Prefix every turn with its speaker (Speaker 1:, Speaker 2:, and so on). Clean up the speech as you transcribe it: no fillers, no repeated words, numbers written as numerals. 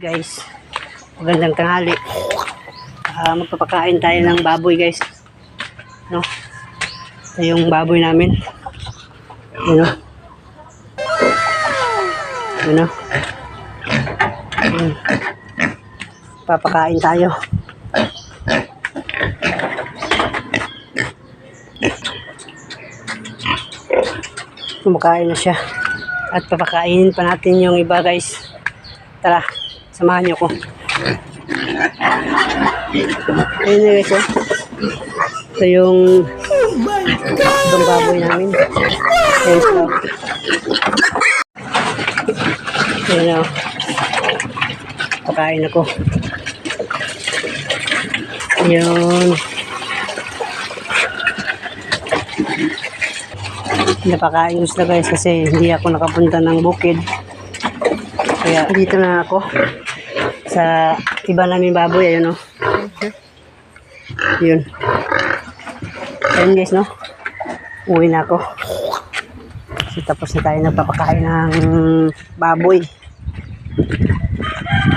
Speaker 1: Guys, magandang tanghali. Magpapakain tayo ng baboy, guys. No? Ito yung baboy namin. Yun, no? Yun, no? Papakain tayo. Kumakain na siya. At papakainin pa natin yung iba, guys. Tara, samahan niyo ko. Ayun na, guys, oh. Ito yung itong baboy namin. Ayun siya. Ayun na, oh. Pakain ako. Ayun. Napakain ko sila, guys, kasi hindi ako nakapunta ng bukid. Kaya dito na ako sa iba namin baboy. Ayun, no? Yun. Ayun, guys, no? Uwi na ako. So, tapos na tayo nagpapakain ng baboy.